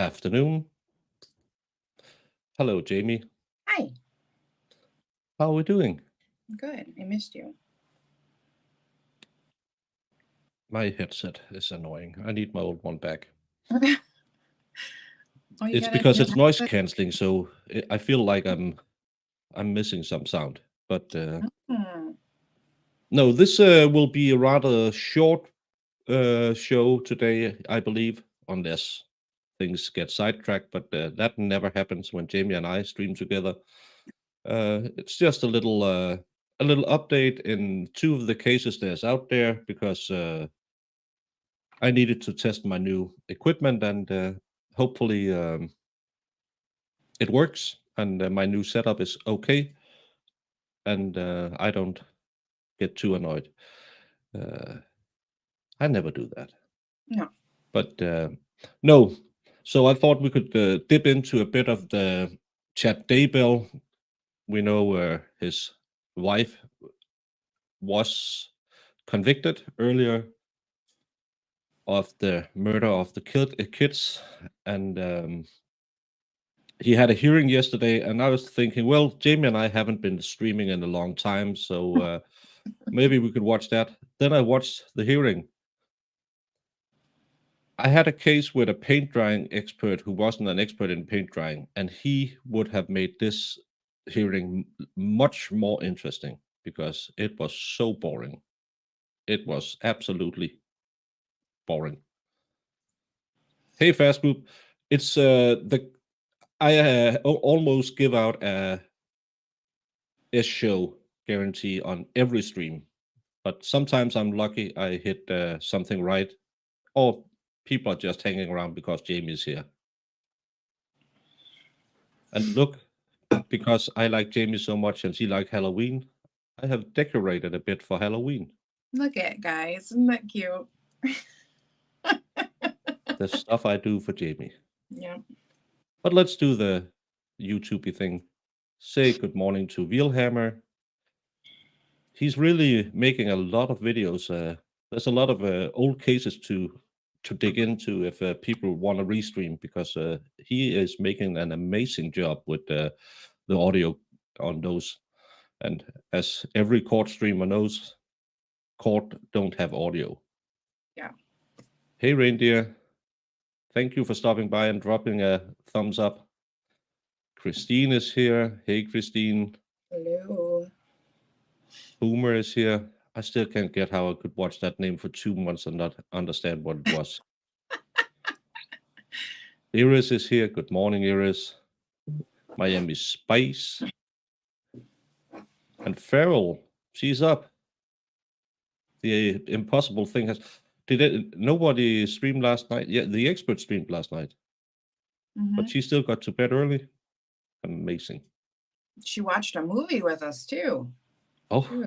afternoon. Hello, Jamie. Hi. How are we doing? Good. I missed you. My headset is annoying. I need my old one back. Oh, you It's got a because new it's noise headset? canceling, so I feel like I'm missing some sound. But Hmm. no, this will be a rather short show today, I believe, unless things get sidetracked. But that never happens when Jamie and I stream together. It's just a little update in two of the cases there's out there because I needed to test my new equipment and hopefully it works and my new setup is okay and I don't get too annoyed. I never do that. No. But no, so I thought we could dip into a bit of the chat Daybell. We know his wife was convicted earlier of the murder of the kids, and he had a hearing yesterday. And I was thinking, well, Jamie and I haven't been streaming in a long time, so maybe we could watch that. Then I watched the hearing. I had a case with a paint drying expert who wasn't an expert in paint drying, and he would have made this hearing much more interesting because it was so boring. It was absolutely boring. Hey, Fast Group. It's I almost give out a show guarantee on every stream, but sometimes I'm lucky I hit something right, or people are just hanging around because Jamie's here. And look, because I like Jamie so much and she like Halloween, I have decorated a bit for Halloween. Look at guys. Isn't that cute? The stuff I do for Jamie. Yeah. But let's do the YouTubey thing. Say good morning to Wheelhammer. He's really making a lot of videos. There's a lot of old cases to dig into if people want to restream because he is making an amazing job with the audio on those. And as every court streamer knows, court don't have audio. Yeah. Hey, Reindeer. Thank you for stopping by and dropping a thumbs up. Christine is here. Hey, Christine. Hello. Boomer is here. I still can't get how I could watch that name for 2 months and not understand what it was. Iris is here. Good morning, Iris. Miami Spice. And Farrell, she's up. The impossible thing has... Nobody streamed last night? Yeah, the expert streamed last night. But she still got to bed early. Amazing. She watched a movie with us too. Oh,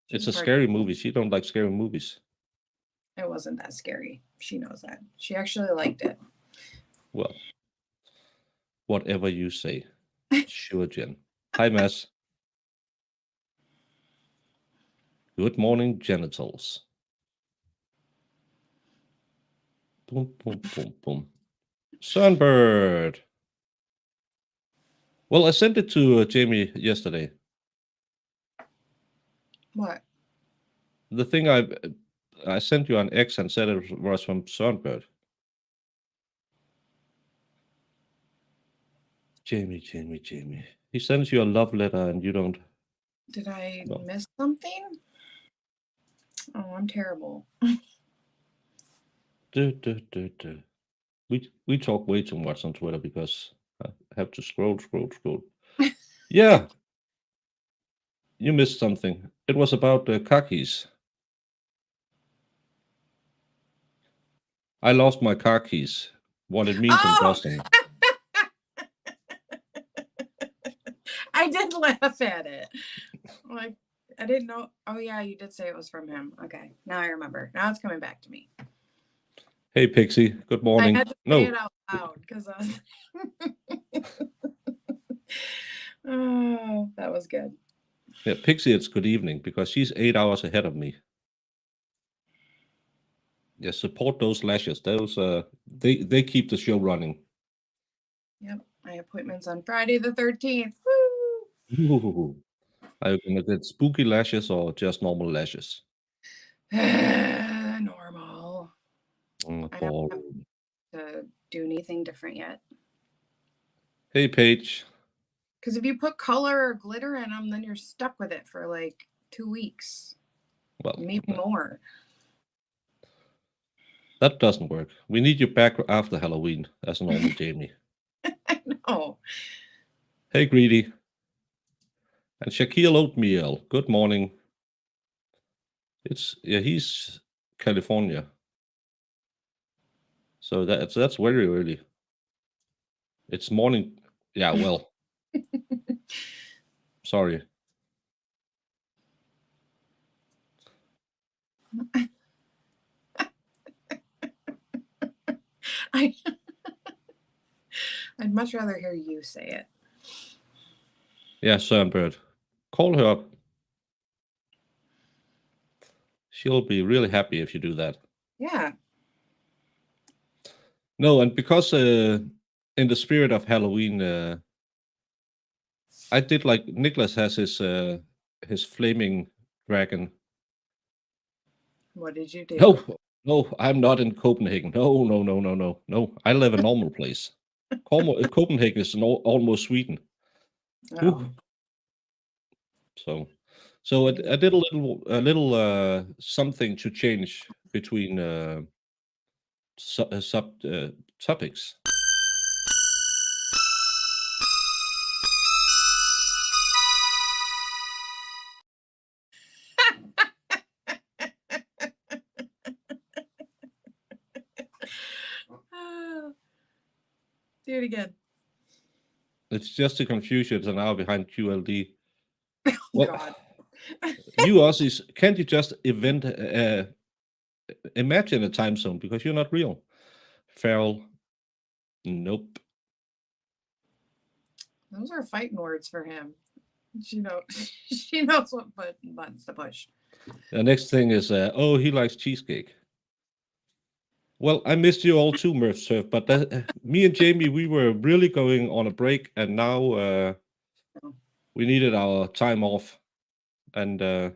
it's a scary movie. She don't like scary movies. It wasn't that scary. She knows that. She actually liked it. Well, whatever you say. Sure, Jen. Hi, Mass. Good morning, genitals. Boom, boom, boom, boom. Sunbird. Well, I sent it to Jamie yesterday. What? The thing I sent you on X and said it was from Sunbird. Jamie. He sends you a love letter and you don't... Did I miss something? Oh, I'm terrible. We talk way too much on Twitter because I have to scroll. Yeah. You missed something. It was about the car keys. I lost my car keys. What it means in Boston. I did laugh at it. Like, I didn't know. Oh, yeah, you did say it was from him. Okay, now I remember. Now it's coming back to me. Hey, Pixie. Good morning. I had to say it out loud because I was... Oh, that was good. Yeah, Pixie, it's good evening because she's 8 hours ahead of me. Yeah, support those lashes. Those they keep the show running. Yep. My appointment's on Friday the 13th. Woo! Ooh. Are you gonna get spooky lashes or just normal lashes? Normal. I don't have Boring. to do anything different yet. Hey, Paige. Because if you put color or glitter in them, then you're stuck with it for like 2 weeks, Well, maybe more. that doesn't work. We need you back after Halloween as a normal Jamie. I know. Hey, Greedy. And Shaquille Oatmeal. Good morning. He's California. So that's very early. It's morning. Yeah, well. Sorry. I'd much rather hear you say it. Yeah, Sunbird. Call her up. She'll be really happy if you do that. Yeah. No, and because in the spirit of Halloween, I did like Nicholas has his flaming dragon. What did you do? No, I'm not in Copenhagen. No. I live in a normal place. Copenhagen is almost Sweden. Oh. So I did a little something to change between topics. Do it again. It's just to confuse you. It's an hour behind QLD. Oh, Well, God. you Aussies, can't you just imagine a time zone because you're not real? Feral. Nope. Those are fighting words for him. She knows what buttons to push. The next thing is, he likes cheesecake. Well, I missed you all too, Murph Surf, but me and Jamie, we were really going on a break, and now we needed our time off. And I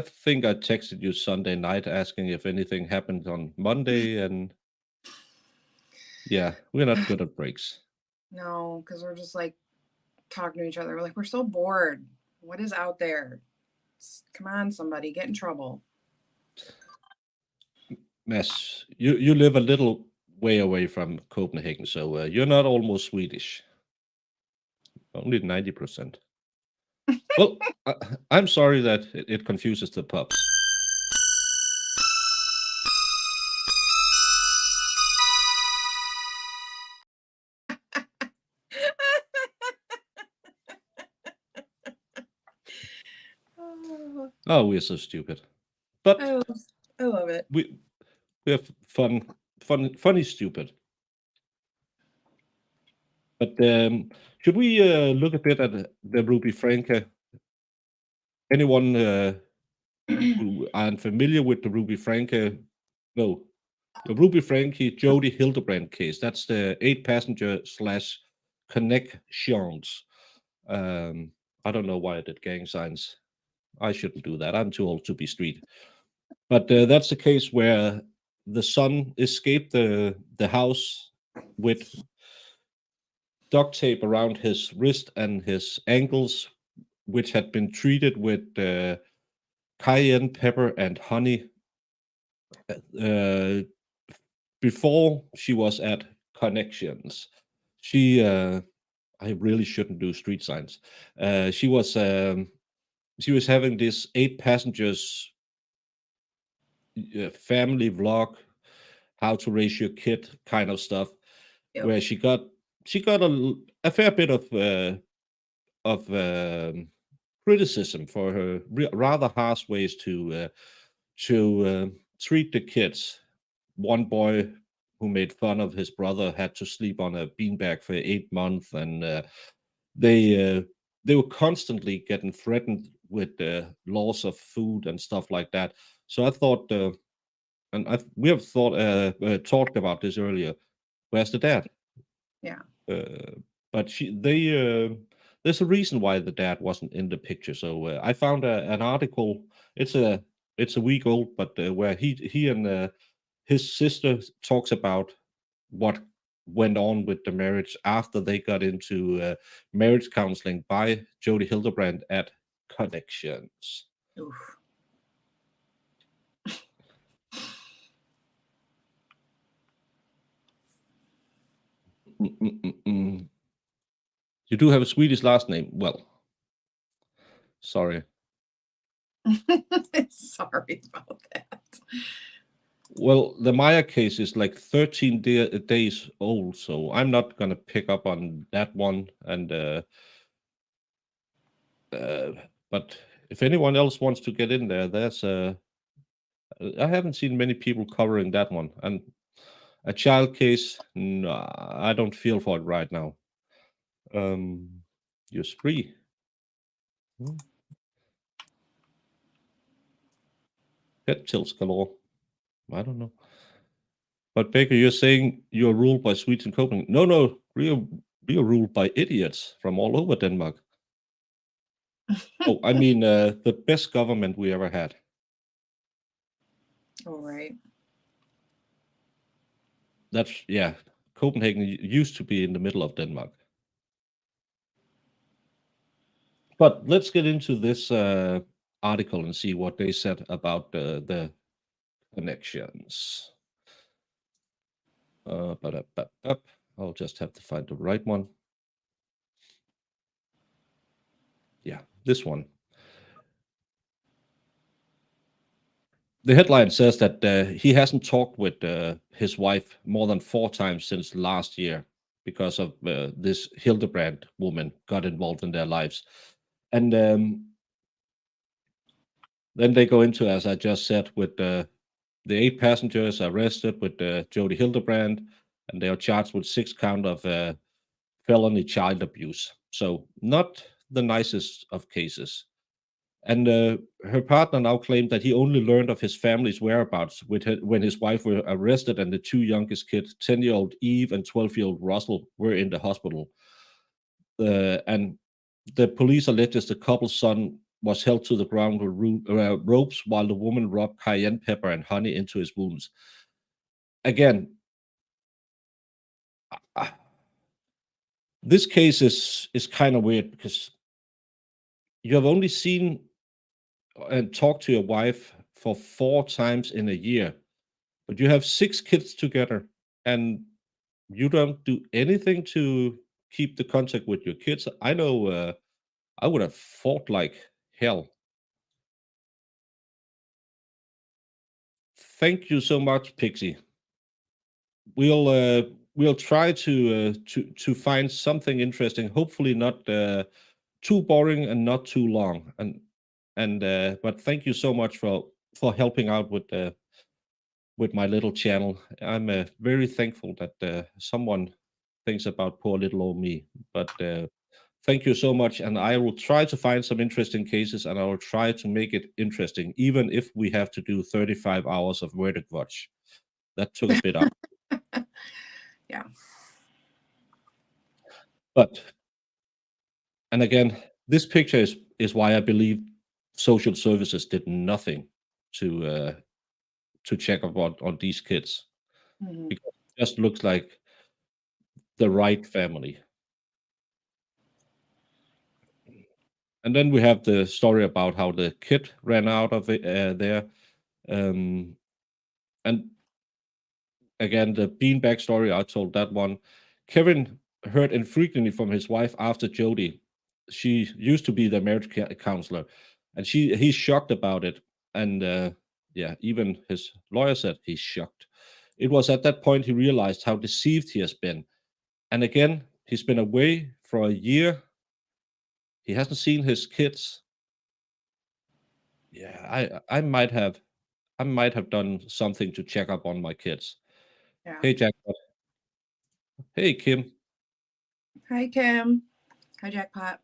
think I texted you Sunday night asking if anything happened on Monday, and yeah, we're not good at breaks. No, because we're just like talking to each other. We're like, we're so bored. What is out there? Come on, somebody, get in trouble. Mads, you live a little way away from Copenhagen, so you're not almost Swedish. Only 90%. Well, I'm sorry that it confuses the pups. Oh, we're so stupid. But I love it. We have funny, stupid. But should we look a bit at the Ruby Franke? Anyone who aren't familiar with the Ruby Franke? No, the Ruby Franke Jodi Hildebrandt case. That's the 8-passenger / ConneXions. I don't know why I did gang signs. I shouldn't do that. I'm too old to be street. But that's the case where the son escaped the house with duct tape around his wrist and his ankles, which had been treated with cayenne pepper and honey before she was at ConneXions. I really shouldn't do street signs. She was having this 8 passengers family vlog, how to raise your kid kind of stuff, Yep. where she got a fair bit of criticism for her rather harsh ways to treat the kids. One boy who made fun of his brother had to sleep on a beanbag for 8 months, and they were constantly getting threatened with loss of food and stuff like that. So I thought, and we have talked about this earlier. Where's the dad? Yeah. But there's a reason why the dad wasn't in the picture. So I found an article. It's a week old, but where he and his sister talks about what went on with the marriage after they got into marriage counseling by Jodi Hildebrandt at ConneXions. Oof. You do have a Swedish last name. Well, sorry. Sorry about that. Well, the Maya case is like 13 days old, so I'm not going to pick up on that one. And but if anyone else wants to get in there, I haven't seen many people covering that one. And a child case, no, I don't feel for it right now. You're free. Head tilts galore. I don't know. But Baker, you're saying you're ruled by Swedes and Copenhagen. No, we are ruled by idiots from all over Denmark. Oh, I mean, the best government we ever had. All right. Yeah, Copenhagen used to be in the middle of Denmark. But let's get into this article and see what they said about the ConneXions. I'll just have to find the right one. Yeah, this one. The headline says that he hasn't talked with his wife more than 4 times since last year because of this Hildebrandt woman got involved in their lives. And then they go into, as I just said, with the 8 passengers arrested with Jodi Hildebrandt, and they are charged with 6 counts of felony child abuse. So not the nicest of cases. And her partner now claimed that he only learned of his family's whereabouts when his wife were arrested and the 2 youngest kids, 10-year-old Eve and 12-year-old Russell, were in the hospital. And the police alleges the couple's son was held to the ground with ropes while the woman rubbed cayenne pepper and honey into his wounds. Again, this case is kind of weird because you have only seen and talked to your wife for 4 times in a year, but you have 6 kids together and you don't do anything to keep the contact with your kids. I know I would have fought like hell. Thank you so much, Pixie. We'll try to find something interesting. Hopefully not too boring and not too long. But thank you so much for helping out with my little channel. I'm very thankful that someone thinks about poor little old me. But thank you so much, and I will try to find some interesting cases, and I will try to make it interesting, even if we have to do 35 hours of verdict watch. That took a bit out. Yeah. And again, this picture is why I believe social services did nothing to check up on these kids, because it just looks like the right family. And then we have the story about how the kid ran out of there. And again, the beanbag story, I told that one. Kevin heard infrequently from his wife after Jodi. She used to be the marriage counselor, and he's shocked about it. And yeah, even his lawyer said he's shocked. It was at that point he realized how deceived he has been. And again, he's been away for a year. He hasn't seen his kids. Yeah, I might have done something to check up on my kids. Yeah. Hey, Jackpot. Hey, Kim. Hi, Kim. Hi, Jackpot.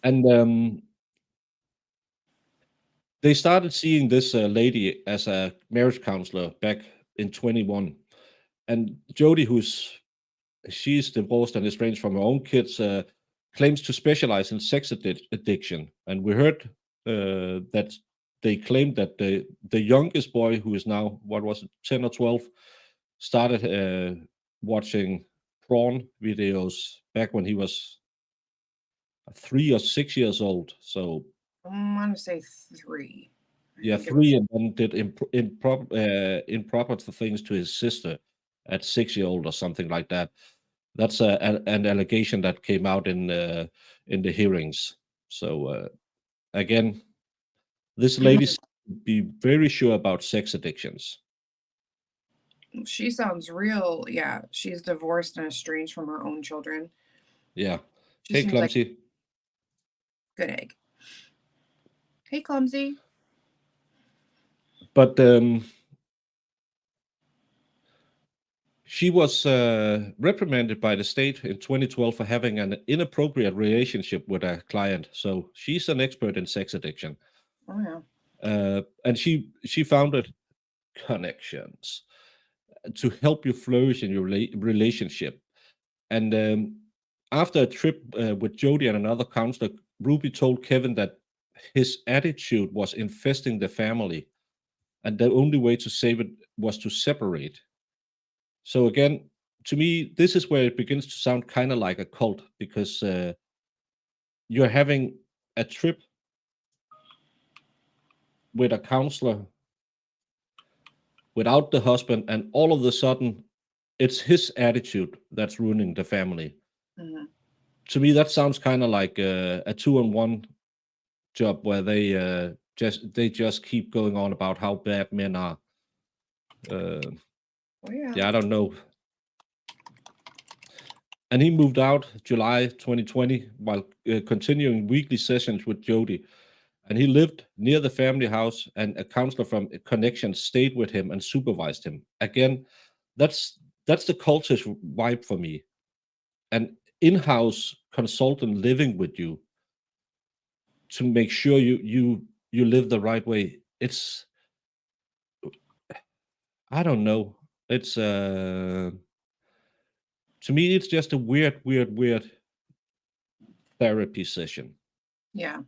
And They started seeing this lady as a marriage counselor back in 21, and Jodi, she's divorced and estranged from her own kids, claims to specialize in sex addiction. And we heard that they claimed that the youngest boy, who is now, what was it, 10 or 12, started watching porn videos back when he was 3 or 6 years old. So I want to say 3. yeah, 3, and then did improper things to his sister at 6-year-old or something like that. That's an allegation that came out in the hearings. So again, this lady seems to be very sure about sex addictions. She sounds real. Yeah, she's divorced and estranged from her own children. Yeah. She Hey, seems like Clumsy. good egg. Hey, Clumsy. But she was reprimanded by the state in 2012 for having an inappropriate relationship with a client. So she's an expert in sex addiction. Oh yeah. And she founded ConneXions to help you flourish in your relationship. And after a trip with Jodi and another counselor, Ruby told Kevin that his attitude was infesting the family, and the only way to save it was to separate. So again, to me, this is where it begins to sound kind of like a cult, because you're having a trip with a counselor without the husband, and all of a sudden, it's his attitude that's ruining the family. Mm-hmm. To me, that sounds kind of like a 2-on-1 job where they just keep going on about how bad men are. Oh yeah. Yeah, I don't know. And he moved out July 2020 while continuing weekly sessions with Jodi. And he lived near the family house, and a counselor from ConneXions stayed with him and supervised him. Again, that's the cultist vibe for me. An in-house consultant living with you to make sure you live the right way. It's, I don't know. It's to me, it's just a weird therapy session. Yeah.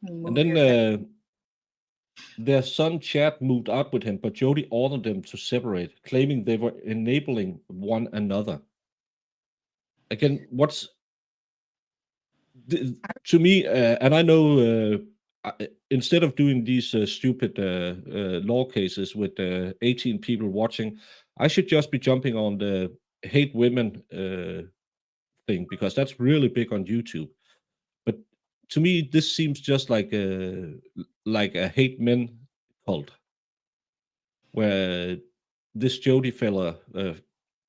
And Move then your head. their son Chad moved out with him, but Jodi ordered them to separate, claiming they were enabling one another. Again, to me, and I know instead of doing these stupid law cases with 18 people watching, I should just be jumping on the hate women thing, because that's really big on YouTube. But to me, this seems just like a hate men cult, where this Jodi fella,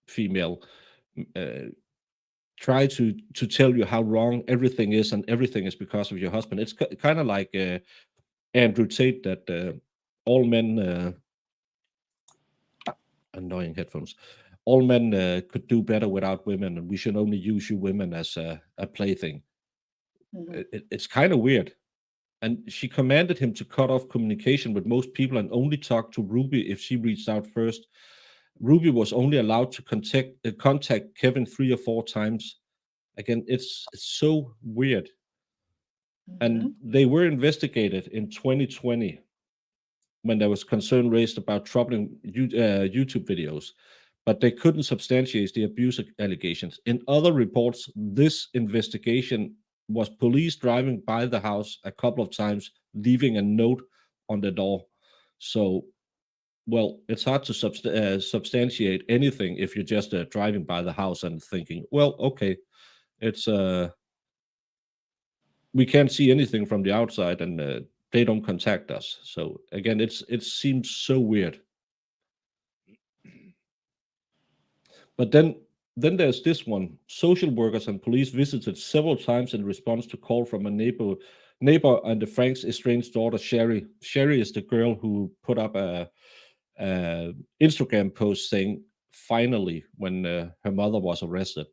female, uh, try to tell you how wrong everything is, and everything is because of your husband. It's kind of like Andrew Tate, that all men, annoying headphones, all men could do better without women, and we should only use you women as a plaything. Mm-hmm. It's kind of weird. And she commanded him to cut off communication with most people and only talk to Ruby if she reached out first. Ruby was only allowed to contact Kevin 3 or 4 times. Again, it's so weird. And Mm-hmm. they were investigated in 2020 when there was concern raised about troubling YouTube videos, but they couldn't substantiate the abuse allegations. In other reports, this investigation was police driving by the house a couple of times, leaving a note on the door. So, well, it's hard to substantiate anything if you're just driving by the house and thinking, well, okay, it's we can't see anything from the outside, and they don't contact us. So again, it seems so weird. But then there's this one. Social workers and police visited several times in response to call from a neighbor and the Frank's estranged daughter, Sherry. Sherry is the girl who put up a Instagram post saying finally when her mother was arrested.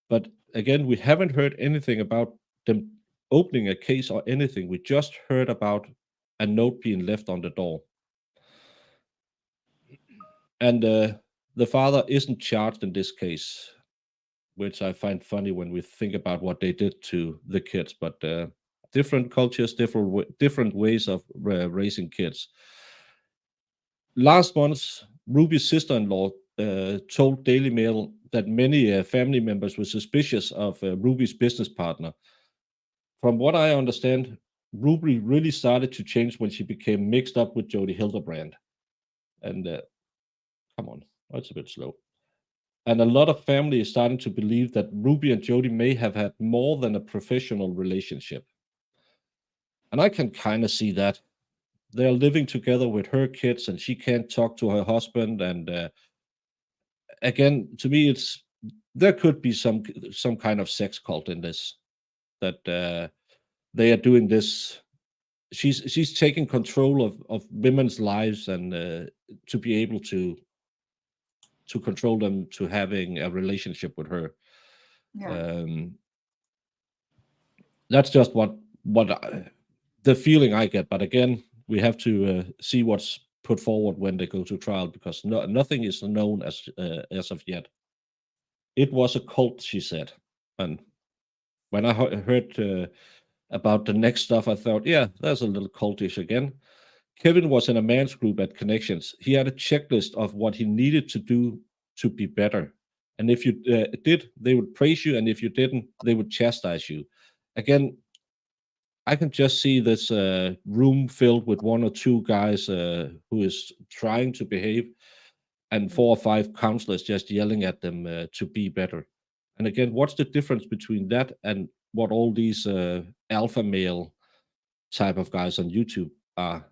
But again, we haven't heard anything about them opening a case or anything. We just heard about a note being left on the door. And the father isn't charged in this case, which I find funny when we think about what they did to the kids. But different cultures, different ways of raising kids. Last month, Ruby's sister-in-law told Daily Mail that many family members were suspicious of Ruby's business partner. From what I understand, Ruby really started to change when she became mixed up with Jodi Hildebrandt. And come on, that's a bit slow. And a lot of family is starting to believe that Ruby and Jodi may have had more than a professional relationship. And I can kind of see that. They're living together with her kids, and she can't talk to her husband. And again, to me, there could be some kind of sex cult in this. That they are doing this. She's taking control of women's lives and to be able to control them to having a relationship with her. Yeah. That's just what the feeling I get. But again, we have to see what's put forward when they go to trial, because nothing is known as of yet. It was a cult, she said. And when I heard about the next stuff, I thought, yeah, that's a little cultish again. Kevin was in a man's group at ConneXions. He had a checklist of what he needed to do to be better. And if you did, they would praise you. And if you didn't, they would chastise you. Again, I can just see this room filled with one or two guys who is trying to behave, and 4 or 5 counselors just yelling at them to be better. And again, what's the difference between that and what all these alpha male type of guys on YouTube are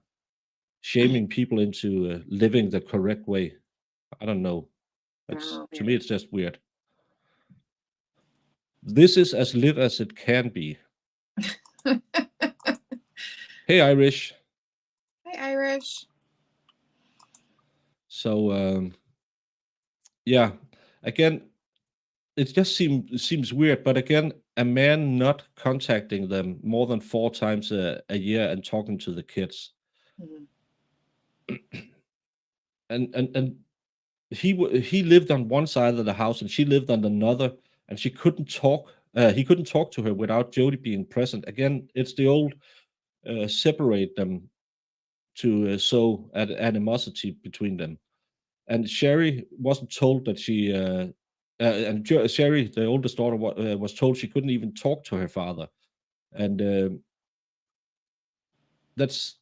shaming people into living the correct way? I don't know. To me, it's just weird. This is as live as it can be. Hey, Irish. Hi, Irish. So, yeah, again, it just seems weird. But again, a man not contacting them more than 4 times a year and talking to the kids. And he lived on one side of the house and she lived on another, and she couldn't talk. He couldn't talk to her without Jodi being present. Again, it's the old separate them to sow animosity between them. And Sherry wasn't told that she Sherry, the oldest daughter, was told she couldn't even talk to her father. And that's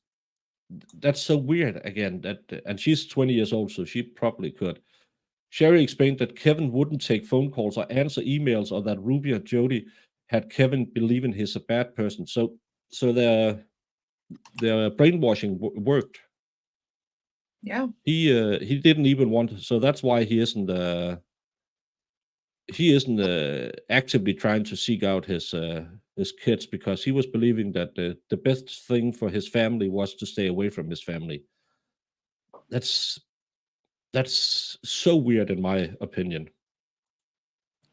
so weird again. And she's 20 years old, so she probably could. Sherry explained that Kevin wouldn't take phone calls or answer emails, or that Ruby and Jodi had Kevin believing he's a bad person. So their brainwashing worked. Yeah. He didn't even want, so that's why he isn't actively trying to seek out his kids, because he was believing that the best thing for his family was to stay away from his family. That's so weird in my opinion.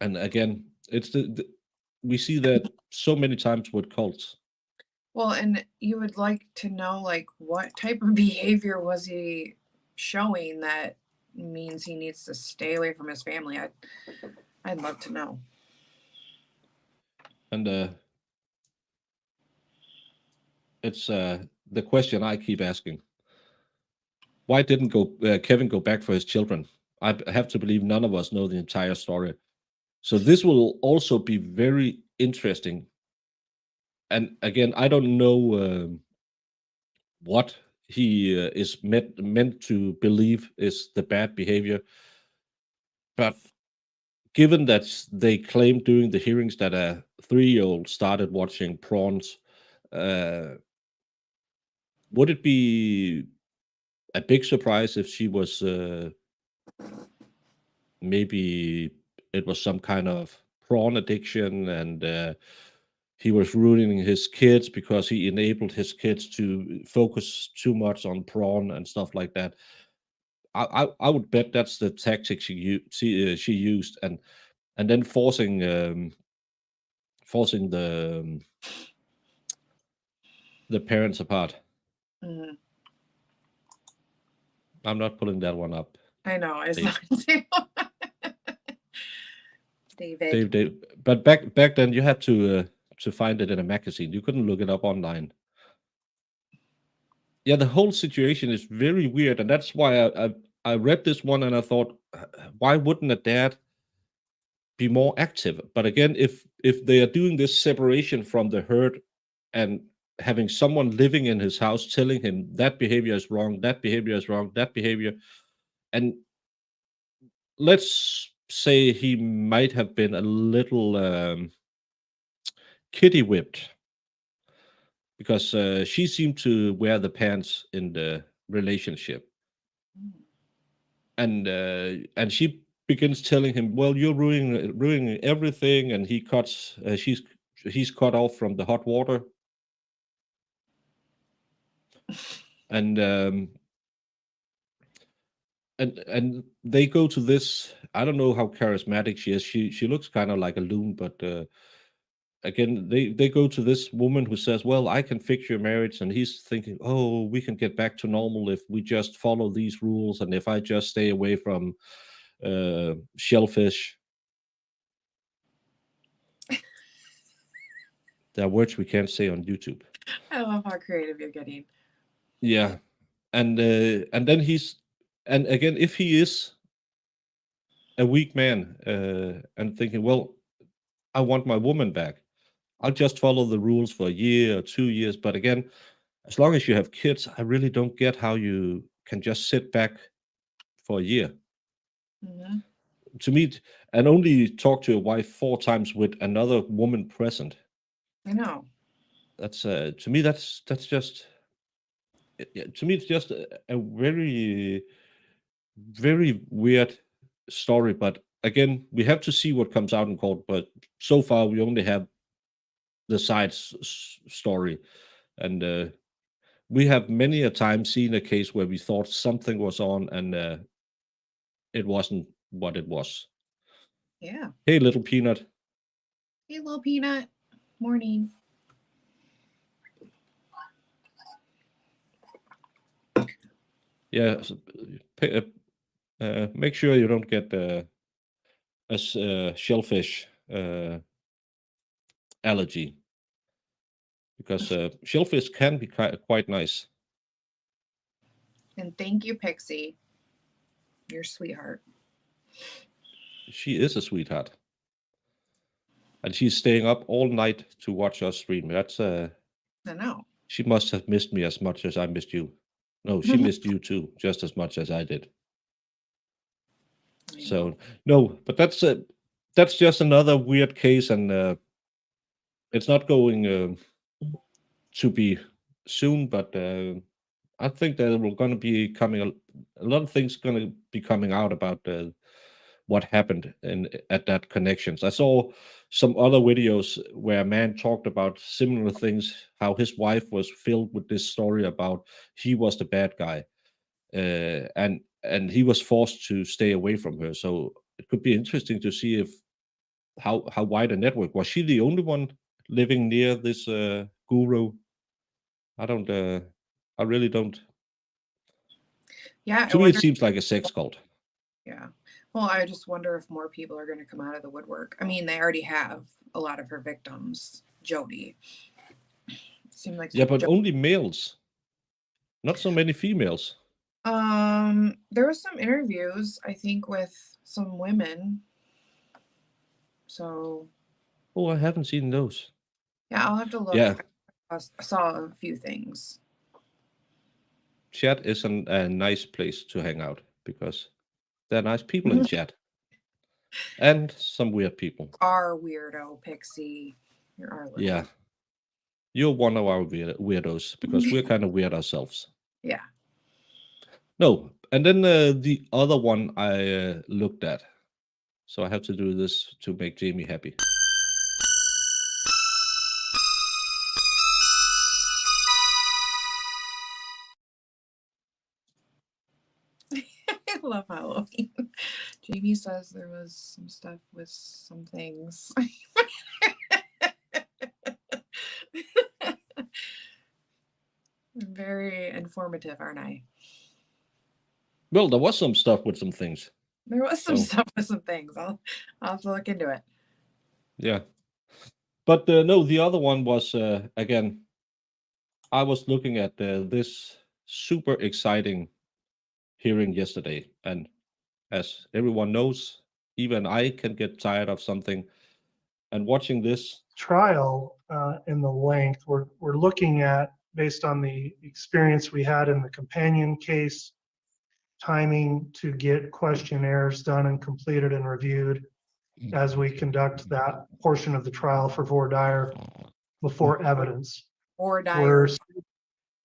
And again, it's we see that so many times with cults. Well, and you would like to know, like, what type of behavior was he showing that means he needs to stay away from his family? I'd love to know. And it's the question I keep asking. Why didn't Kevin go back for his children? I have to believe none of us know the entire story. So this will also be very interesting. And again, I don't know what he is meant to believe is the bad behavior. But given that they claimed during the hearings that a 3-year-old started watching prawns, would it be a big surprise if she was maybe it was some kind of prawn addiction, and he was ruining his kids because he enabled his kids to focus too much on prawn and stuff like that? I would bet that's the tactic she used, and then forcing the parents apart. Mhm. I'm not pulling that one up. I know. I saw Dave. it too. David. Dave. But back then, you had to find it in a magazine. You couldn't look it up online. Yeah, the whole situation is very weird, and that's why I read this one and I thought, why wouldn't a dad be more active? But again, if they are doing this separation from the herd and having someone living in his house telling him that behavior is wrong, that behavior is wrong, that behavior, and let's say he might have been a little kitty whipped because she seemed to wear the pants in the relationship, and she begins telling him, "Well, you're ruining everything," and he's cut off from the hot water, and and they go to this. I don't know how charismatic she is. She looks kind of like a loon, but again, they go to this woman who says, "Well, I can fix your marriage," and he's thinking, "Oh, we can get back to normal if we just follow these rules, and if I just stay away from shellfish." There are words we can't say on YouTube. I love how creative you're getting. Yeah, and then and again, if he is a weak man and thinking, "Well, I want my woman back. I'll just follow the rules for a year or 2 years." But again, as long as you have kids, I really don't get how you can just sit back for a year. Hmm. To meet and only talk to your wife 4 times with another woman present. I know. That's to me that's just to me it's just a very very weird story. But again, we have to see what comes out in court. But so far, we only have the side story, and we have many a time seen a case where we thought something was on, and it wasn't what it was. Yeah. Hey, little peanut. Hey, little peanut. Morning. Yeah, make sure you don't get a shellfish allergy because shellfish can be quite nice. And thank you, Pixie. You're a sweetheart. She is a sweetheart, and she's staying up all night to watch us stream. That's I know. she must have missed me as much as I missed you. No, she missed you too, just as much as I did. I So know. no, but that's just another weird case, and it's not going to be soon. But I think that we're going to be coming a lot of things going to be coming out about what happened at that ConneXions. I saw some other videos where a man talked about similar things, how his wife was filled with this story about he was the bad guy, and he was forced to stay away from her. So it could be interesting to see if how wide a network was she the only one living near this guru. I don't. I really don't. Yeah, I To me, it wonder. seems like a sex cult. Yeah. Well, I just wonder if more people are going to come out of the woodwork. I mean, they already have a lot of her victims. Jodi. Seemed like Yeah, but only males, not so many females. there was some interviews, I think, with some women. So Oh, I haven't seen those. yeah, I'll have to look. Yeah, I saw a few things. chat is a nice place to hang out because there are nice people in chat and some weird people. Our weirdo Pixie. You're our little. Yeah, you're one of our weirdos because we're kind of weird ourselves. Yeah. No, and then the other one I looked at. So I have to do this to make Jamie happy. I love Halloween. Jamie says there was some stuff with some things. very informative, aren't I? Well, there was some stuff with some things. There was some So, stuff with some things. I'll have to look into it. yeah. But no, the other one was, again, I was looking at this super exciting hearing yesterday. And as everyone knows, even I can get tired of something. And watching this trial and the length, we're looking at, based on the experience we had in the companion case, timing to get questionnaires done and completed and reviewed as we conduct that portion of the trial for voir dire before evidence. Or We're dire.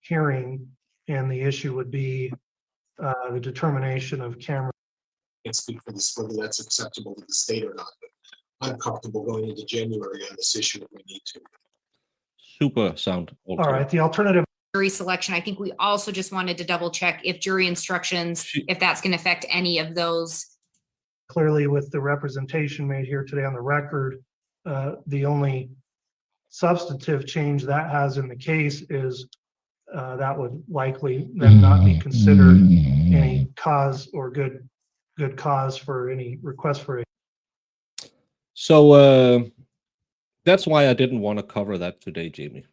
hearing, and the issue would be the determination of camera. Can't speak for this, whether that's acceptable to the state or not, but I'm comfortable going into January on this issue if we need to. super sound. All right, the alternative jury selection. I think we also just wanted to double check if jury instructions, if that's going to affect any of those. clearly with the representation made here today on the record, the only substantive change that has in the case is that would likely then not be considered any cause or good cause for any request for a. So that's why I didn't want to cover that today, Jamie,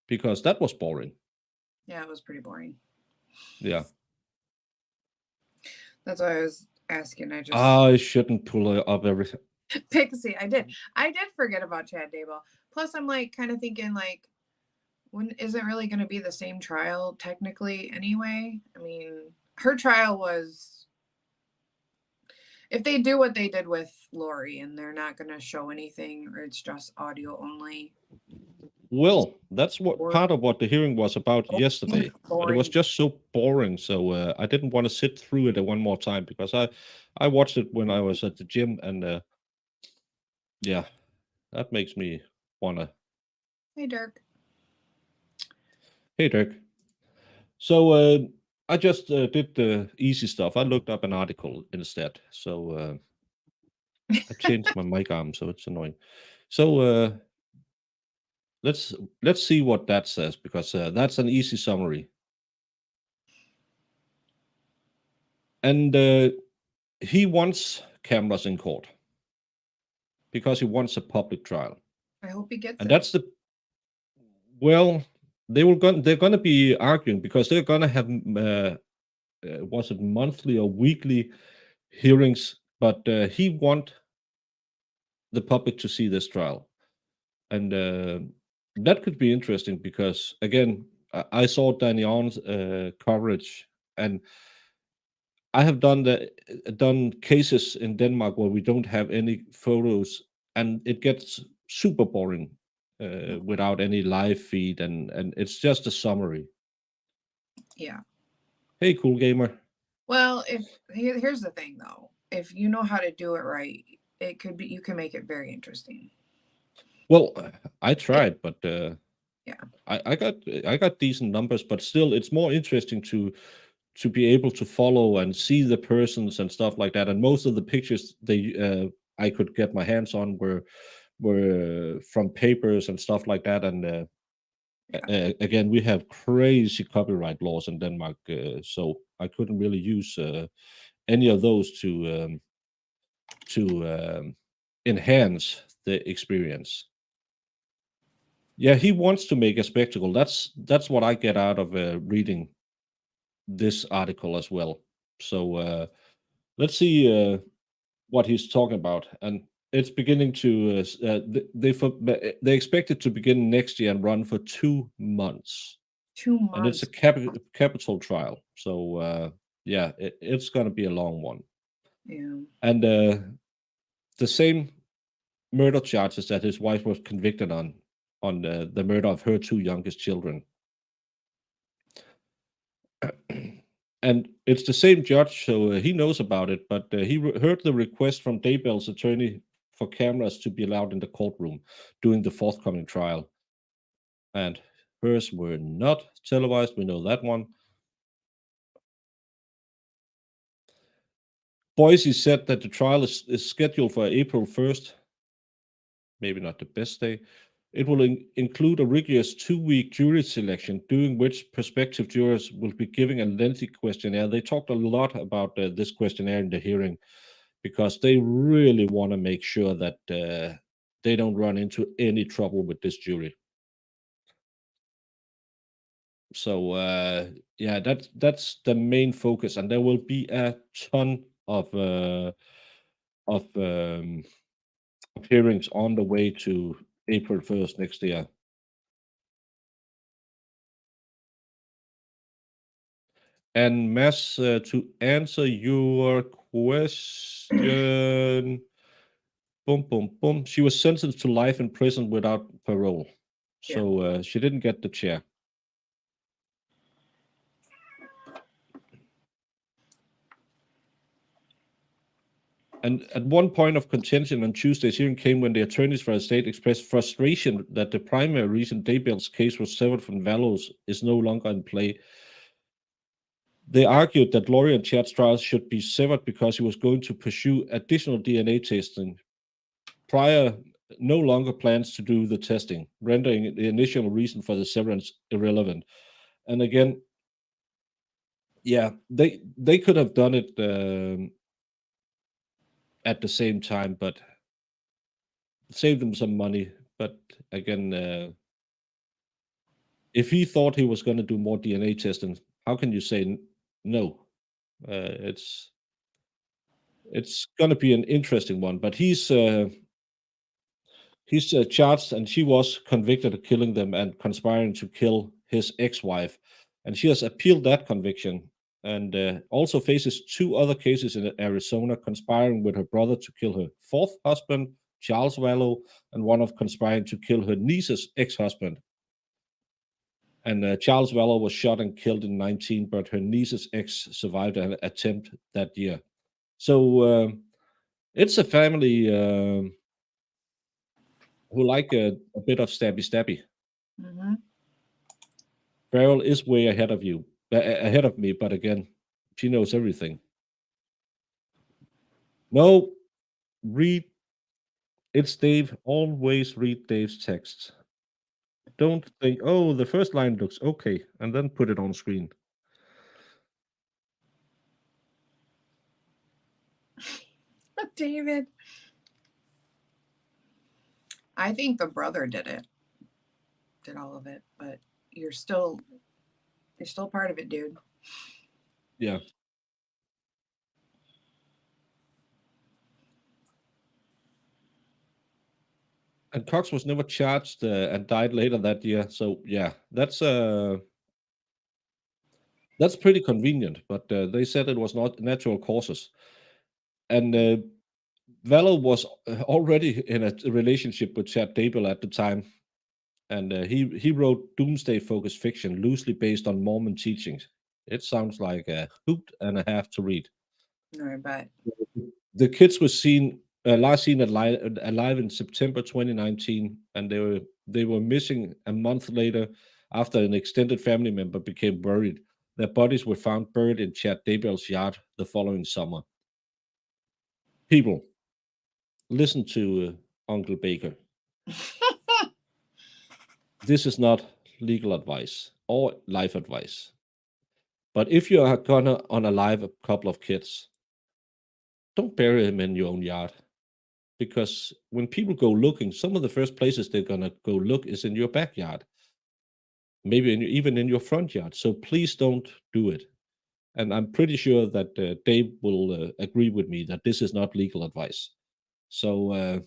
because that was boring. Yeah, it was pretty boring. Yeah. That's why I was asking. I just I shouldn't pull up everything. Pixie. I did forget about Chad Daybell. Plus, I'm like kind of thinking like, when isn't really going to be the same trial technically anyway? I mean, her trial was. If they do what they did with Lori and they're not going to show anything, or it's just audio only. Well, that's what part of what the hearing was about yesterday. But it was just so boring, so I didn't want to sit through it one more time because I watched it when I was at the gym, and yeah, that makes me wanna. Hey, Dirk. Hey, Dirk. So I just did the easy stuff. I looked up an article instead. So I changed my mic arm, so it's annoying. So let's see what that says, because that's an easy summary. And he wants cameras in court because he wants a public trial. I hope he gets And it. that's well, they're going to be arguing because they're going to have was it monthly or weekly hearings, but he want the public to see this trial. And that could be interesting because, again, I saw Danion's coverage, and I have done cases in Denmark where we don't have any photos, and it gets super boring without any live feed, and it's just a summary. Yeah. Hey, cool gamer. Well, here's the thing though, if you know how to do it right, it could be, you can make it very interesting. Well, I tried, but yeah, I got decent numbers, but still, it's more interesting to be able to follow and see the persons and stuff like that. And most of the pictures I could get my hands on were from papers and stuff like that. And again, we have crazy copyright laws in Denmark, so I couldn't really use any of those to enhance the experience. Yeah, he wants to make a spectacle. That's what I get out of reading this article as well. So let's see what he's talking about. And it's beginning to they expect it to begin next year and run for 2 months. 2 months. And it's a capital trial. So yeah, it's going to be a long one. Yeah. And the same murder charges that his wife was convicted on the murder of her 2 youngest children. And it's the same judge, so he knows about it, but he heard the request from Daybell's attorney for cameras to be allowed in the courtroom during the forthcoming trial. And hers were not televised, we know that one. Boise said that the trial is scheduled for April 1st. Maybe not the best day. It will include a rigorous 2-week jury selection, during which prospective jurors will be giving a lengthy questionnaire. They talked a lot about this questionnaire in the hearing because they really want to make sure that they don't run into any trouble with this jury. So yeah, that's the main focus, and there will be a ton of hearings on the way to April 1st next year. And Mads, to answer your question, boom, boom, boom. She was sentenced to life in prison without parole, so she didn't get the chair. And at one point of contention on Tuesday's hearing came when the attorneys for the state expressed frustration that the primary reason Daybell's case was severed from Vallows is no longer in play. They argued that Laurie and Chad's trials should be severed because he was going to pursue additional DNA testing. Prior no longer plans to do the testing, rendering the initial reason for the severance irrelevant. And again, yeah, they could have done it at the same time, but save them some money. But again, if he thought he was going to do more DNA testing, how can you say no? It's going to be an interesting one. But he's charged, and she was convicted of killing them and conspiring to kill his ex-wife, and she has appealed that conviction, and also faces 2 other cases in Arizona, conspiring with her brother to kill her 4th husband, Charles Vallow, and one of conspiring to kill her niece's ex-husband. And Charles Vallow was shot and killed in 2019, but her niece's ex survived an attempt that year. So it's a family who like a bit of stabby. Mm-hmm. Beryl is way ahead of me, but again, she knows everything. No, read. It's Dave. Always read Dave's texts. Don't think, oh, the first line looks okay, and then put it on screen. David. I think the brother did all of it, but you're still part of it, dude. Yeah. And Cox was never charged and died later that year. So yeah, that's pretty convenient. But they said it was not natural causes. And Vallow was already in a relationship with Chad Daybell at the time, and he wrote doomsday-focused fiction loosely based on Mormon teachings. It sounds like a hoot and a half to read. I bet. The kids were last seen alive in September 2019, and they were missing a month later after an extended family member became buried. Their bodies were found buried in Chad Daybell's yard the following summer. People, listen to Uncle Baker. This is not legal advice or life advice. But if you are gonna unalive a couple of kids, don't bury them in your own yard. Because when people go looking, some of the first places they're gonna go look is in your backyard. Maybe even in your front yard. So please don't do it. And I'm pretty sure that Dave will agree with me that this is not legal advice. So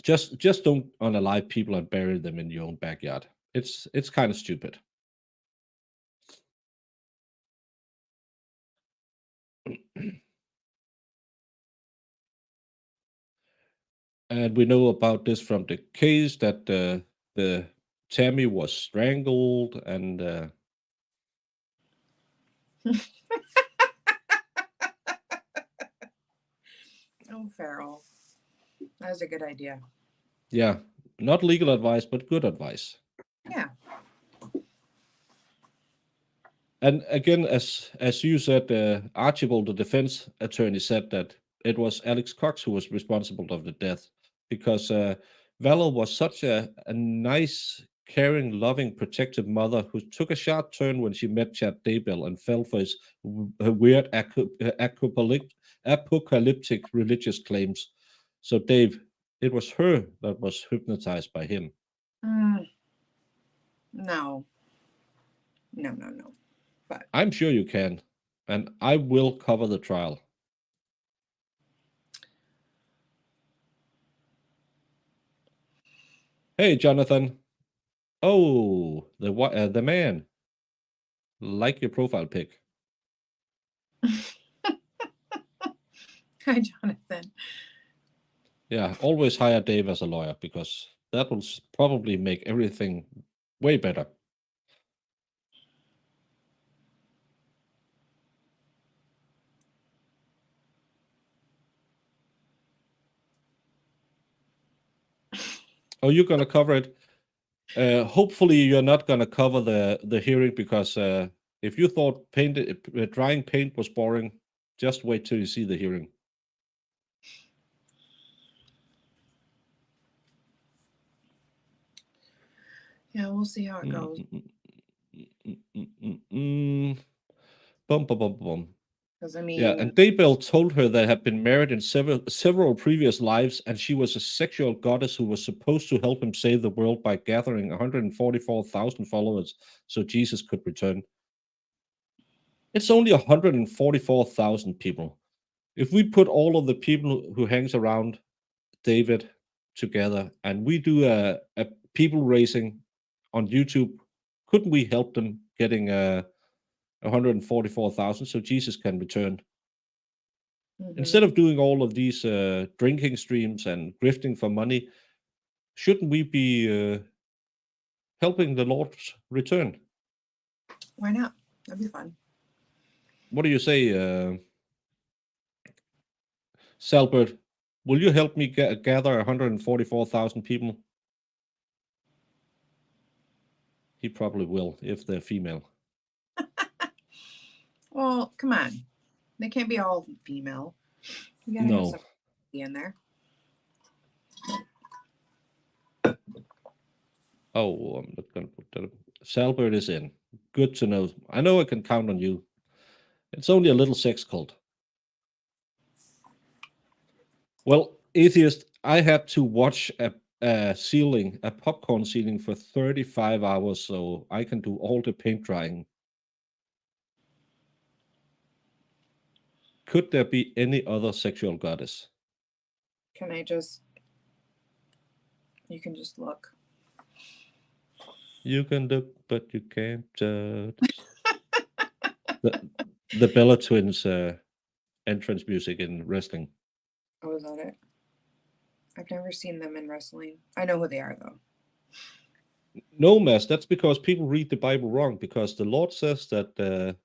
just don't unalive people and bury them in your own backyard. It's kind of stupid. And we know about this from the case that the Tammy was strangled and Oh, Farrell. That was a good idea. yeah, not legal advice, but good advice. Yeah. And again, as you said, Archibald, the defense attorney, said that it was Alex Cox who was responsible of the death because Valor was such a nice, caring, loving, protective mother who took a sharp turn when she met Chad Daybell and fell for his weird apocalyptic religious claims. So, Dave, it was her that was hypnotized by him. No. No. But I'm sure you can, and I will cover the trial. Hey, Jonathan. Oh, the man. Like your profile pic. hi, Jonathan. Yeah, always hire Dave as a lawyer because that will probably make everything way better. Oh, you're gonna cover it. Hopefully, you're not gonna cover the hearing because if you thought drying paint was boring, just wait till you see the hearing. Yeah, we'll see how it goes. Bum, bum, bum, bum. Because I mean, Yeah, and Daybell told her they had been married in several previous lives, and she was a sexual goddess who was supposed to help him save the world by gathering 144,000 followers so Jesus could return. It's only 144,000 people. If we put all of the people who hangs around David together and we do a people racing on YouTube, couldn't we help them getting 144,000 so Jesus can return? Instead of doing all of these drinking streams and grifting for money, shouldn't we be helping the Lord's return? why not? That'd be fun. What do you say, Salbert? Will you help me gather 144,000 people? He probably will if they're female. Well, come on. They can't be all female. You gotta have No. some in there. Oh, I'm not going to put that. Salbert is in. Good to know. I know I can count on you. It's only a little sex cult. Well, atheist, I had to watch a popcorn ceiling for 35 hours so I can do all the paint drying. Could there be any other sexual goddess? Can I just? You can just look. You can look, but you can't judge. the Bella Twins entrance music in wrestling. Oh, is that it? I've never seen them in wrestling. I know who they are though. No, Mass, that's because people read the Bible wrong, because the Lord says that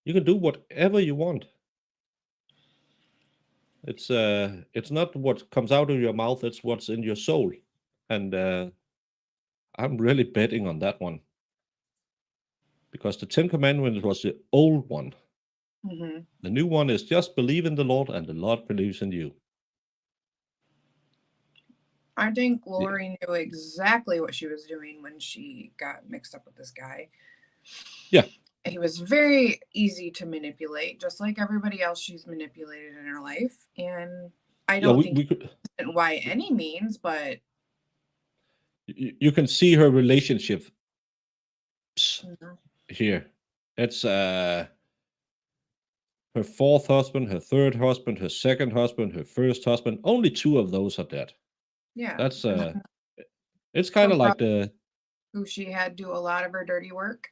you can do whatever you want. It's not what comes out of your mouth, it's what's in your soul. And I'm really betting on that one. Because the 10 Commandments was the old one. Mm-hmm. The new one is just believe in the Lord and the Lord believes in you. I think Lori knew exactly what she was doing when she got mixed up with this guy. Yeah. He was very easy to manipulate, just like everybody else she's manipulated in her life. And I don't think we could, by any means, but you can see her relationship here. It's her fourth husband, her third husband, her second husband, her first husband. Only 2 of those are dead. yeah. That's it's kind of like who she had do a lot of her dirty work.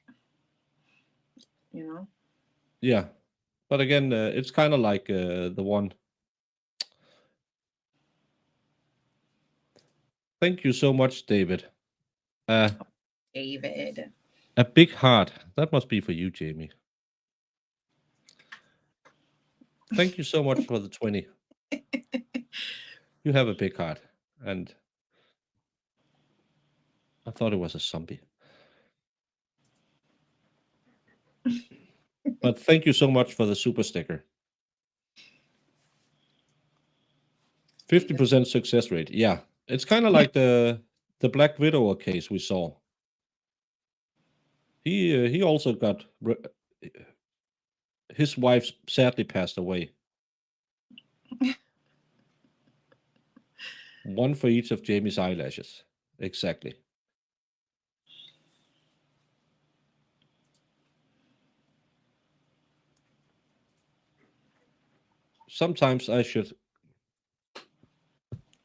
You know? Yeah. But again, it's kind of like the one. Thank you so much, David. David. A big heart. That must be for you, Jamie. Thank you so much for the 20. You have a big heart. And I thought it was a zombie. But thank you so much for the super sticker. 50% success rate. Yeah. It's kind of like the Black Widower case we saw. He also got his wife sadly passed away. One for each of Jamie's eyelashes. Exactly. Sometimes I should.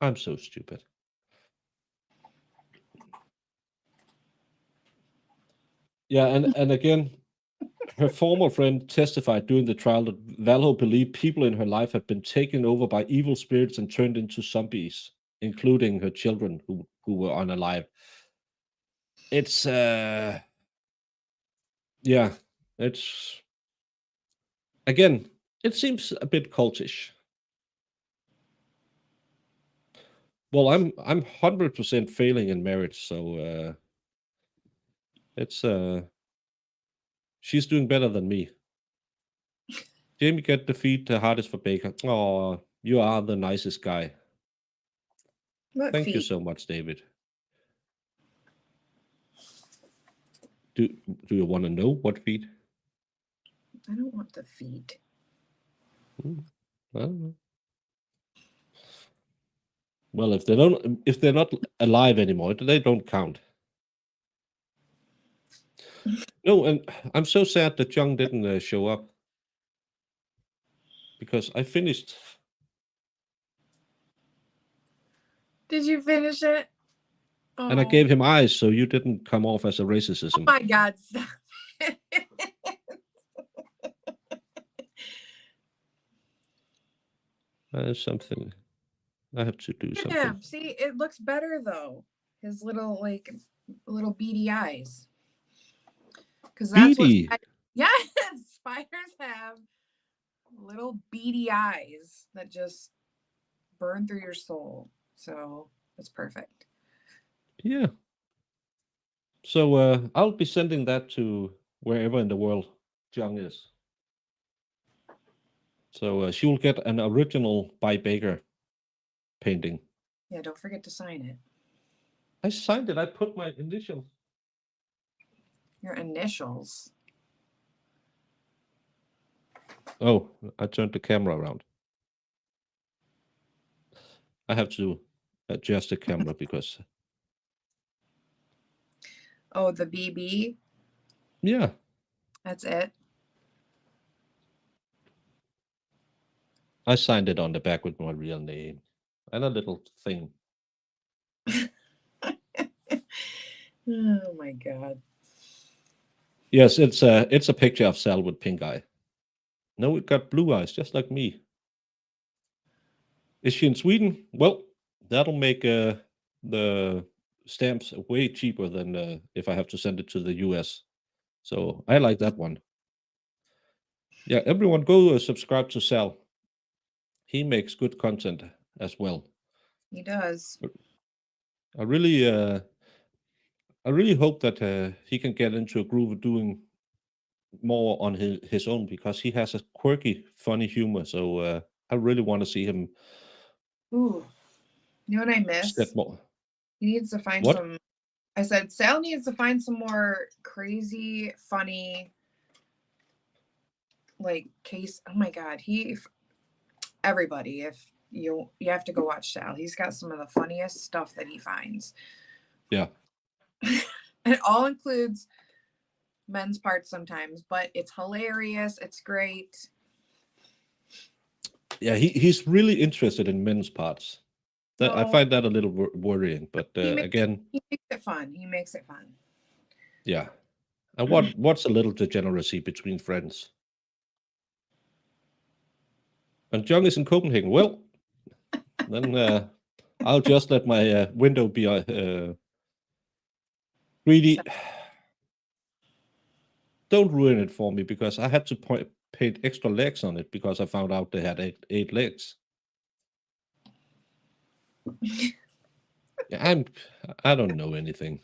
I'm so stupid. Yeah, and again, her former friend testified during the trial that Valho believed people in her life had been taken over by evil spirits and turned into zombies, including her children who were unalive. It's yeah, it's again, it seems a bit cultish. Well, I'm 100% failing in marriage, so it's she's doing better than me. Jamie get the feed the hardest for Baker. Oh, you are the nicest guy. What Thank you feet? so much, David. Do you want to know what feed? I don't want the feet. I don't know. Well, if they're not alive anymore, they don't count. No, and I'm so sad that Jung didn't show up because I finished. Did you finish it? And I Oh. gave him eyes, so you didn't come off as a Oh racism. my God. Stop it. Something. I have to do something. Yeah, see, it looks better though. His little little beady eyes. Because that's Beady. what yes, spiders have little beady eyes that just burn through your soul. So it's perfect. Yeah. So I'll be sending that to wherever in the world Jung is. So she will get an original by Baker painting. Yeah, don't forget to sign it. I signed it. I put my initials. Your initials. Oh, I turned the camera around. I have to adjust the camera because. Oh, the BB. Yeah. That's it. I signed it on the back with my real name and a little thing. Oh my God. Yes, it's a picture of Sal with pink eye. No, it got blue eyes, just like me. Is she in Sweden? Well, that'll make the stamps way cheaper than if I have to send it to the US. So I like that one. Yeah, everyone go subscribe to Sal. He makes good content as well. He does. I really hope that he can get into a groove of doing more on his own because he has a quirky, funny humor. So I really want to see him Ooh. You know what I miss? step more. He needs to find What? some. I said Sal needs to find some more crazy, funny, case. Oh my God, everybody, if you have to go watch Sal. He's got some of the funniest stuff that he finds. Yeah. And it all includes men's parts sometimes, but it's hilarious. It's great. Yeah, he's really interested in men's parts. I So find that a little worrying, but again, he makes it fun. He makes it fun. yeah. And what's a little degeneracy between friends? And Jung is in Copenhagen. Well, then I'll just let my window be greedy. Don't ruin it for me because I had to paint extra legs on it because I found out they had eight legs. Yeah, I don't know anything.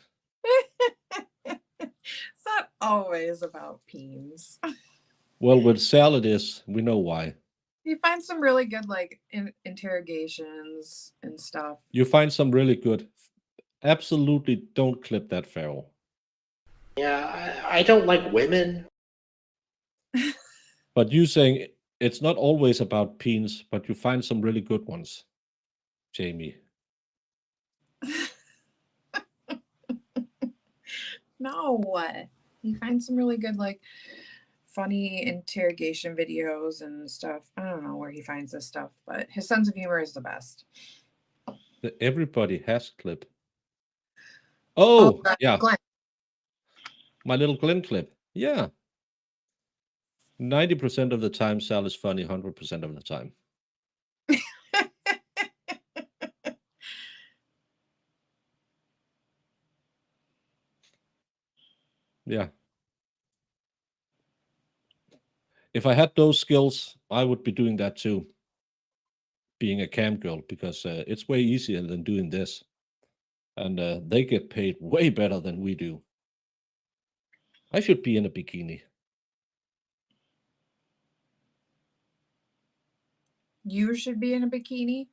It's not always about peens. Well, with Sal it is. We know why. He finds some really good like interrogations and stuff. You find some really good. Absolutely don't clip that, Farrell. Yeah, I don't like women. But you saying it's not always about peens, but you find some really good ones, Jamie. No, he finds some really good like funny interrogation videos and stuff. I don't know where he finds this stuff, but his sense of humor is the best. Everybody has clip. Oh, that's yeah. Glenn. My little Glenn clip. Yeah. 90% of the time, Sal is funny, 100% of the time. Yeah. If I had those skills, I would be doing that too. Being a cam girl, because it's way easier than doing this. And they get paid way better than we do. I should be in a bikini. You should be in a bikini.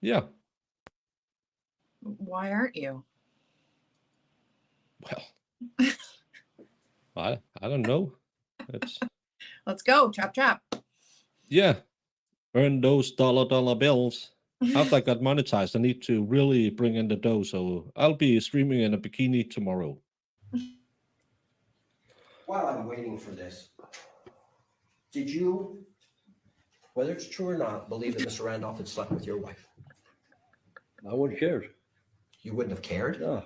Yeah. Why aren't you? Well, I don't know. Let's go. Chop, chop. Yeah. Earn those dollar bills. After I got monetized, I need to really bring in the dough. So I'll be streaming in a bikini tomorrow. While I'm waiting for this, did you, whether it's true or not, believe that Mr. Randolph had slept with your wife? I wouldn't care. You wouldn't have cared? No,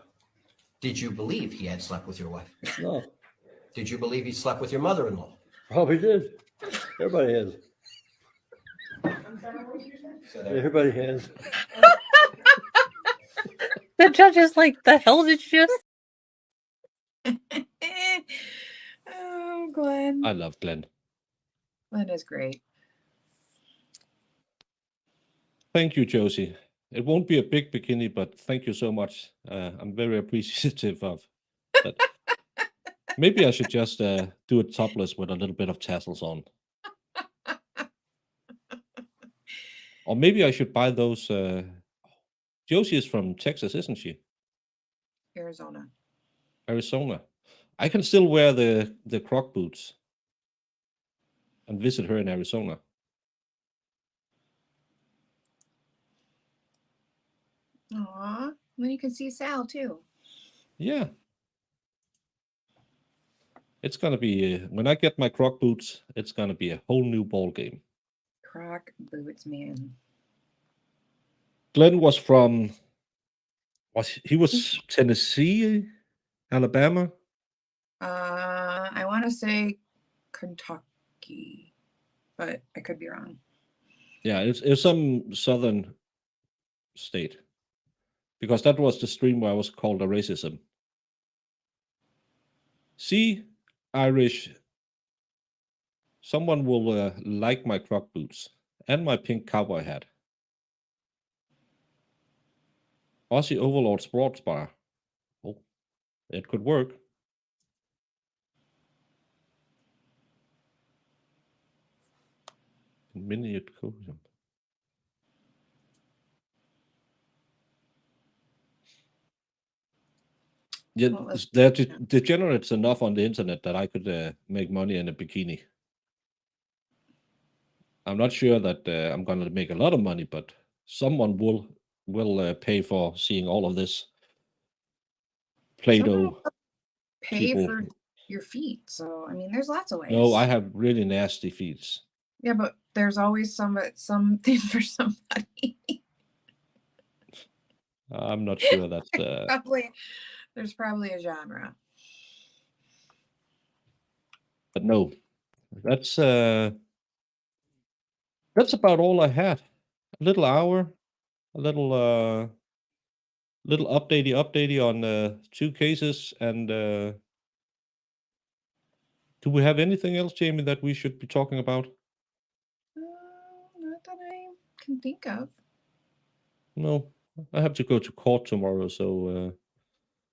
Did you believe he had slept with your wife? no, Did you believe he slept with your mother-in-law? probably did. Everybody has. So there. Everybody has. The judge is like, the hell did you just? Oh, Glenn. I love Glenn. Glenn is great. Thank you, Josie. It won't be a big bikini, but thank you so much. I'm very appreciative of that. Maybe I should just do it topless with a little bit of tassels on. Or maybe I should buy those. Josie is from Texas, isn't she? Arizona. Arizona. I can still wear the Croc boots and visit her in Arizona. Aw. Then you can see Sal too. Yeah. It's gonna be when I get my Croc boots, it's gonna be a whole new ball game. Croc boots, man. Glenn was from he was Tennessee, Alabama. I want to say Kentucky, but I could be wrong. Yeah, it's some southern state. Because that was the stream where I was called a racism. See, Irish. Someone will like my Croc boots and my pink cowboy hat. Aussie Overlord Sports Bar. Oh, it could work. Minute code. Yeah, they're degenerates enough on the internet that I could make money in a bikini. I'm not sure that I'm going to make a lot of money, but someone will pay for seeing all of this Play-Doh. Pay people. for your feet. So I mean, there's lots of ways. No, I have really nasty feet. Yeah, but there's always something for somebody. I'm not sure that's There's probably a genre. But no, that's about all I had. A little hour, a little updatey on 2 cases, and do we have anything else, Jamie, that we should be talking about? Not that I can think of. No, I have to go to court tomorrow, so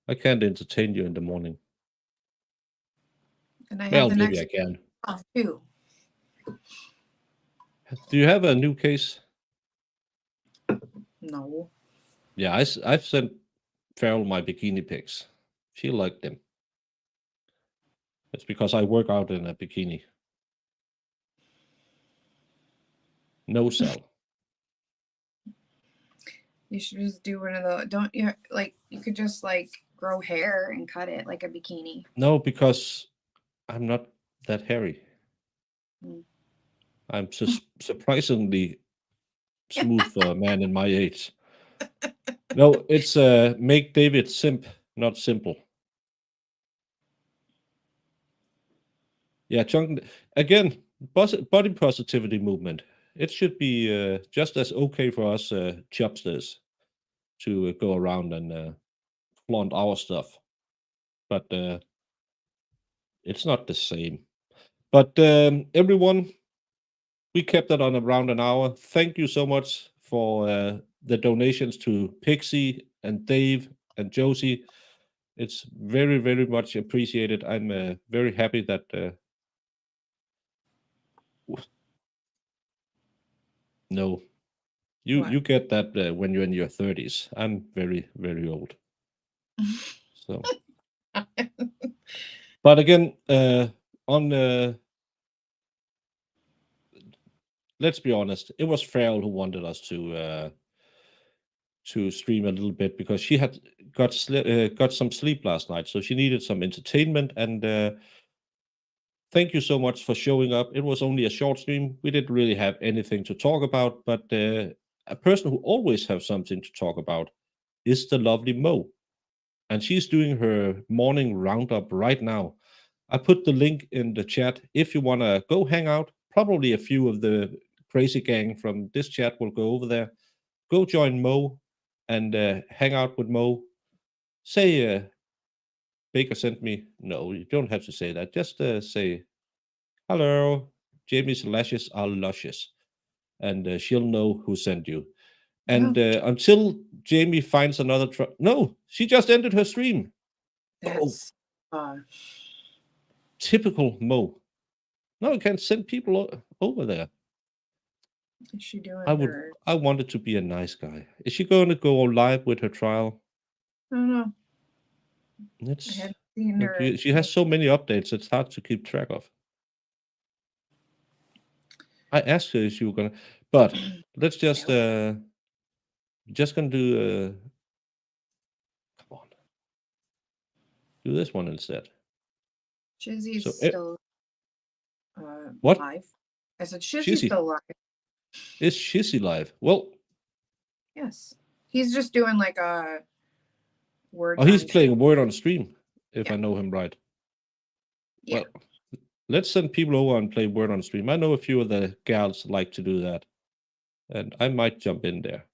I can't entertain you in the morning. And I have Well, the maybe next I can. off too. Do you have a new case? No. Yeah, I've sent Farrell my bikini pics. She liked them. It's because I work out in a bikini. No cell. You should just do one of the. Don't you like? You could just like grow hair and cut it like a bikini. No, because I'm not that hairy. Mm. I'm surprisingly smooth for a man in my age. No, it's make David simp, not simple. Yeah, Jung, again, body positivity movement. It should be just as okay for us chubsters to go around and flaunt our stuff. But it's not the same. But everyone, we kept it on around an hour. Thank you so much for the donations to Pixie and Dave and Josie. It's very, very much appreciated. I'm very happy that. No, you get that when you're in your 30s. I'm very, very old. So, but again, on let's be honest, it was Farrell who wanted us to stream a little bit because she had got some sleep last night, so she needed some entertainment. And thank you so much for showing up. It was only a short stream. We didn't really have anything to talk about, but a person who always has something to talk about is the lovely Mo. And she's doing her morning roundup right now. I put the link in the chat if you want to go hang out. Probably a few of the crazy gang from this chat will go over there. Go join Mo and hang out with Mo. Say, Baker sent me. No, you don't have to say that. Just say, hello, Jamie's lashes are luscious. And she'll know who sent you. And until Jamie finds another no, she just ended her stream. That's Typical Mo. No, I can't send people over there. Is she doing I wanted to be a nice guy. Is she going to go live with her trial? I don't know. It's, I haven't seen her. she has so many updates, it's hard to keep track of. I asked her if she was gonna, but let's just gonna do come on. Do this one instead. Shizzy's still what? live. I said Shizzy's still live. Is Shizzy live? Well, yes. He's just doing like a word. Oh, he's playing a word on stream, if I know him right. Yeah. Well, let's send people over and play word on stream. I know a few of the gals like to do that. And I might jump in there.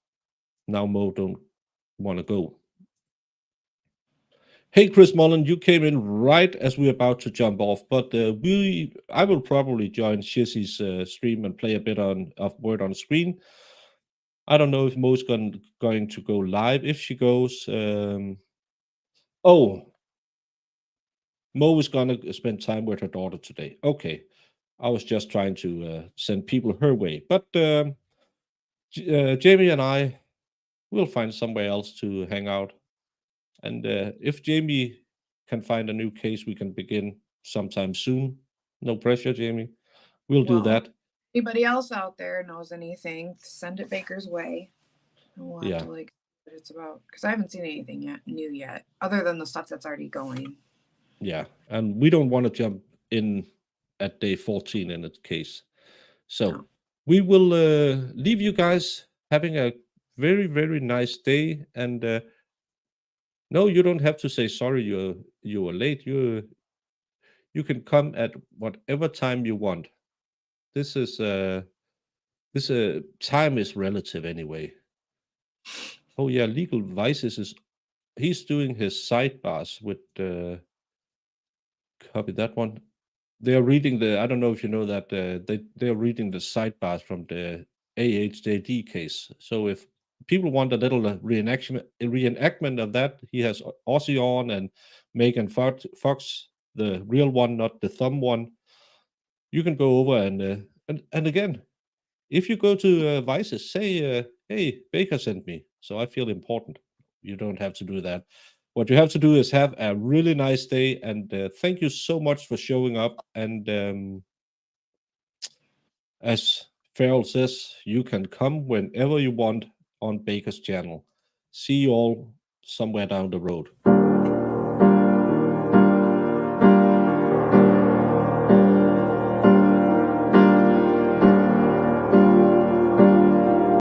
Now Mo don't want to go. Hey, Chris Mullen, you came in right as we were about to jump off, but I will probably join Shizzy's stream and play a bit of word on screen. I don't know if Mo's going to go live. If she goes, Mo is going to spend time with her daughter today. Okay, I was just trying to send people her way, but Jamie and I will find somewhere else to hang out. And if Jamie can find a new case, we can begin sometime soon. No pressure, Jamie. We'll do that. Anybody else out there knows anything, send it Baker's way. We'll have to like what it's about. Because I haven't seen anything new yet, other than the stuff that's already going. Yeah, and we don't want to jump in at day 14 in its case. So we will leave you guys having a very, very nice day. And no, you don't have to say sorry you were late. You can come at whatever time you want. This time is relative anyway. Oh yeah, Legal Vices he's doing his sidebars with copy that one. They're reading I don't know if you know that they're reading the sidebars from the AHJD case. So if people want a little reenactment of that, he has Ozzy on and Megan Fox, the real one, not the thumb one. You can go over and again, if you go to Vices, say, hey, Baker sent me, so I feel important. You don't have to do that. What you have to do is have a really nice day, and thank you so much for showing up. And as Farrell says, you can come whenever you want on Baker's channel. See you all somewhere down the road.